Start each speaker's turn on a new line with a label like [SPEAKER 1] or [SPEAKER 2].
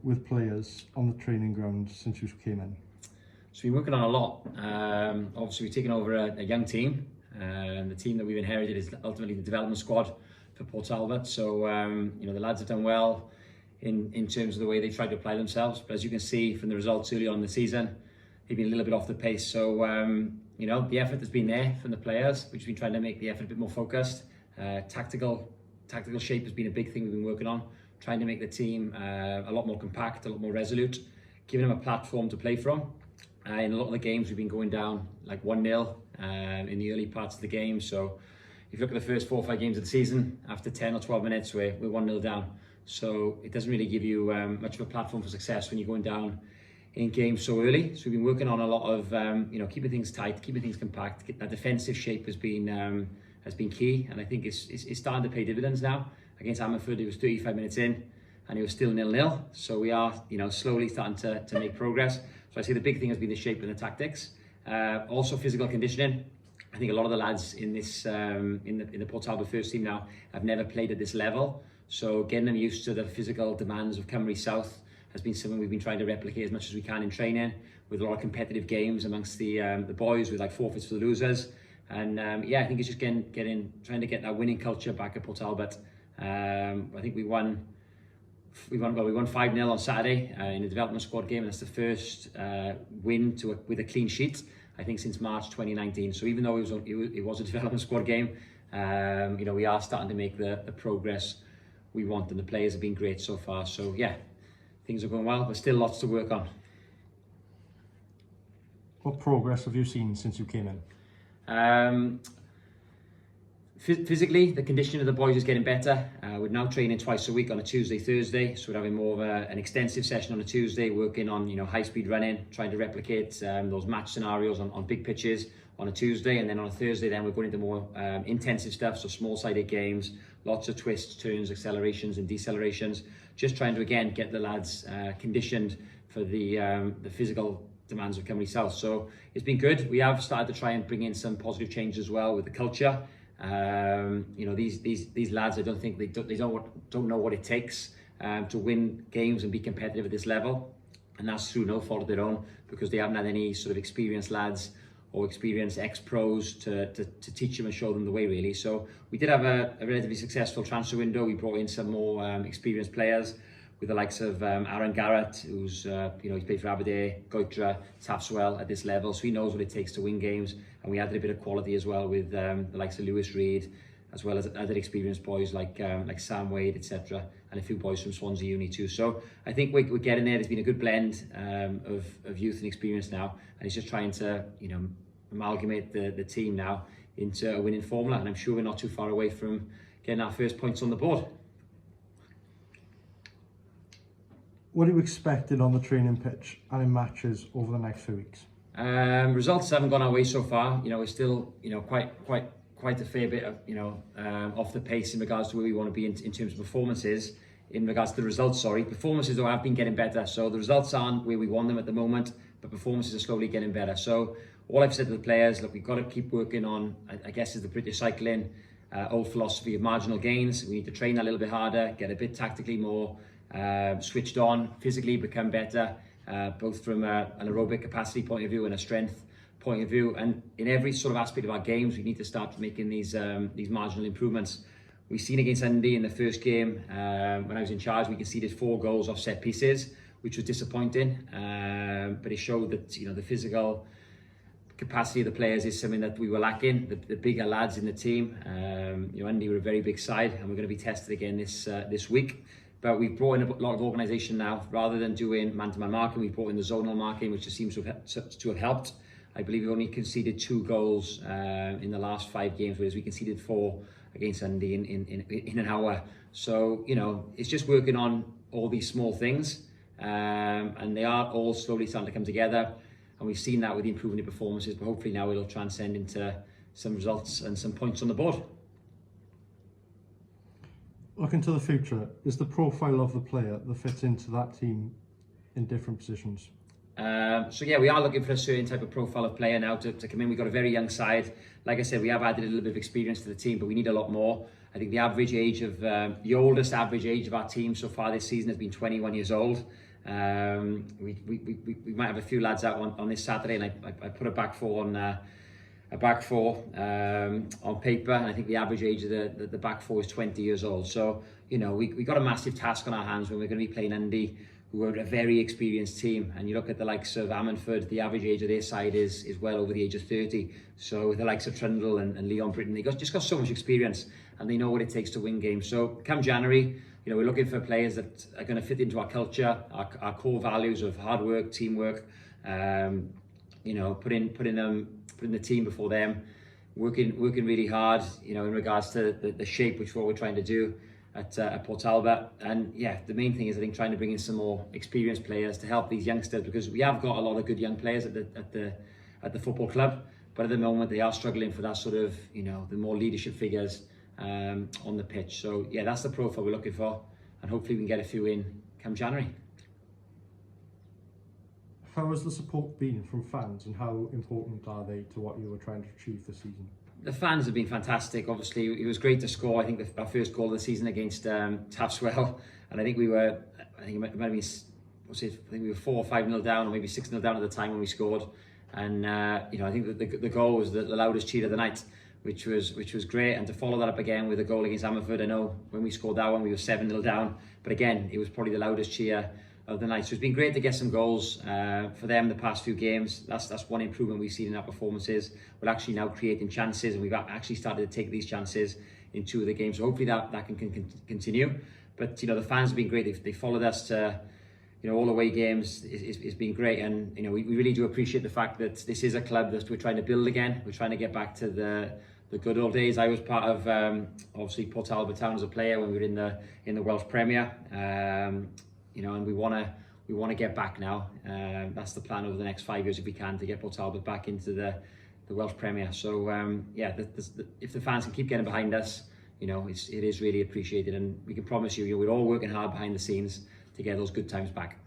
[SPEAKER 1] with players on the training ground since you came in?
[SPEAKER 2] So we've been working on a lot. Obviously, we've taken over a young team. The team that we've inherited is ultimately the development squad for Port Talbot. So the lads have done well in terms of the way they tried to apply themselves. But as you can see from the results early on in the season, they've been a little bit off the pace. So the effort has been there from the players, which have been trying to make the effort a bit more focused. Tactical shape has been a big thing we've been working on, trying to make the team a lot more compact, a lot more resolute, giving them a platform to play from. In a lot of the games, we've been going down like 1-0 in the early parts of the game. So if you look at the first 4 or 5 games of the season, after 10 or 12 minutes, we're 1-0 down. So it doesn't really give you much of a platform for success when you're going down in games so early. So we've been working on a lot of keeping things tight, keeping things compact. That defensive shape has been key, and I think it's starting to pay dividends now. Against Ammanford, it was 35 minutes in, and it was still 0-0. So we are slowly starting to make progress. So I say the big thing has been the shape and the tactics. Also physical conditioning. I think a lot of the lads in this in the Port Talbot first team now have never played at this level. So getting them used to the physical demands of Cymru South has been something we've been trying to replicate as much as we can in training, with a lot of competitive games amongst the boys, with like forfeits for the losers. And I think it's just trying to get that winning culture back at Port Talbot. I think we won 5-0 on Saturday in the development squad game, and that's the first win with a clean sheet, I think, since March 2019. So even though it was a development squad game, we are starting to make the progress we want, and the players have been great so far. So yeah, things are going well, but still lots to work on.
[SPEAKER 1] What progress have you seen since you came in?
[SPEAKER 2] Physically, the conditioning of the boys is getting better. We're now training twice a week on a Tuesday, Thursday. So we're having more of an extensive session on a Tuesday, working on high-speed running, trying to replicate those match scenarios on big pitches on a Tuesday. And then on a Thursday, then we're going into more intensive stuff, so small-sided games, lots of twists, turns, accelerations and decelerations. Just trying to, again, get the lads conditioned for the physical demands of Cymru South. So it's been good. We have started to try and bring in some positive change as well with the culture. These lads, I don't think they don't know what it takes to win games and be competitive at this level, and that's through no fault of their own, because they haven't had any sort of experienced lads or experienced ex-pros to teach them and show them the way, really. So we did have a relatively successful transfer window. We brought in some more experienced players, with the likes of Aaron Garrett, who's he's played for Aberdeen, Goitra, Tafswell at this level, so he knows what it takes to win games. And we added a bit of quality as well with the likes of Lewis Reid, as well as other experienced boys like Sam Wade, etc., and a few boys from Swansea Uni too. So I think we're getting there. There's been a good blend of youth and experience now, and he's just trying to amalgamate the team now into a winning formula. And I'm sure we're not too far away from getting our first points on the board.
[SPEAKER 1] What are you expecting on the training pitch and in matches over the next few weeks?
[SPEAKER 2] Results haven't gone our way so far. We're still quite a fair bit of off the pace in regards to where we want to be in terms of performances. In regards to the results, performances though have been getting better. So the results aren't where we want them at the moment, but performances are slowly getting better. So all I've said to the players, look, we've got to keep working on, I guess, is the British cycling old philosophy of marginal gains. We need to train a little bit harder, get a bit tactically more switched on, physically become better, both from an aerobic capacity point of view and a strength point of view. And in every sort of aspect of our games, we need to start making these marginal improvements. We've seen against Dundee in the first game, when I was in charge, we conceded 4 goals off set pieces, which was disappointing. But it showed that the physical capacity of the players is something that we were lacking. The bigger lads in the team, Dundee were a very big side, and we're going to be tested again this week. But we've brought in a lot of organisation now. Rather than doing man-to-man marking, we've brought in the zonal marking, which just seems to have helped. I believe we've only conceded 2 goals in the last 5 games, whereas we conceded 4 against Dundee in an hour. So, it's just working on all these small things, and they are all slowly starting to come together. And we've seen that with the improvement in performances, but hopefully now it'll transcend into some results and some points on the board.
[SPEAKER 1] Looking to the future, is the profile of the player that fits into that team in different positions?
[SPEAKER 2] So yeah, we are looking for a certain type of profile of player now to come in. We've got a very young side. Like I said, we have added a little bit of experience to the team, but we need a lot more. I think the average age of the oldest average age of our team so far this season has been 21 years old. We might have a few lads out on this Saturday, and I put a back four on paper, and I think the average age of the back four is 20 years old. So we got a massive task on our hands when we're going to be playing Andy, who are a very experienced team. And you look at the likes of Ammanford, the average age of their side is well over the age of 30. So with the likes of Trundle and Leon Britton, they just got so much experience, and they know what it takes to win games. So come January, we're looking for players that are going to fit into our culture, our core values of hard work, teamwork, putting the team before them, working really hard, in regards to the shape, which is what we're trying to do at Port Talbot. And yeah, the main thing is, I think, trying to bring in some more experienced players to help these youngsters, because we have got a lot of good young players at the football club, but at the moment they are struggling for that sort of, the more leadership figures on the pitch. So yeah, that's the profile we're looking for, and hopefully we can get a few in come January.
[SPEAKER 1] How has the support been from fans, and how important are they to what you were trying to achieve this season?
[SPEAKER 2] The fans have been fantastic. Obviously, it was great to score. I think our first goal of the season against Taftswell, and I think it might have been, I think we were 4 or 5-0 down, or maybe 6-0 down at the time when we scored. And I think that the goal was the loudest cheer of the night, which was great. And to follow that up again with a goal against Ammanford, I know when we scored that one we were 7-0 down, but again it was probably the loudest cheer of the night. So it's been great to get some goals for them the past few games. That's one improvement we've seen in our performances. We're actually now creating chances, and we've actually started to take these chances in 2 of the games. So hopefully that can continue. But the fans have been great. They followed us to all away games. It's been great, and we really do appreciate the fact that this is a club that we're trying to build again. We're trying to get back to the good old days. I was part of obviously Port Talbot Town as a player when we were in the Welsh Premier. And we want to get back now. That's the plan over the next 5 years, if we can, to get Port Talbot back into the Welsh Premier. So if the fans can keep getting behind us, it is really appreciated, and we can promise you, we're all working hard behind the scenes to get those good times back.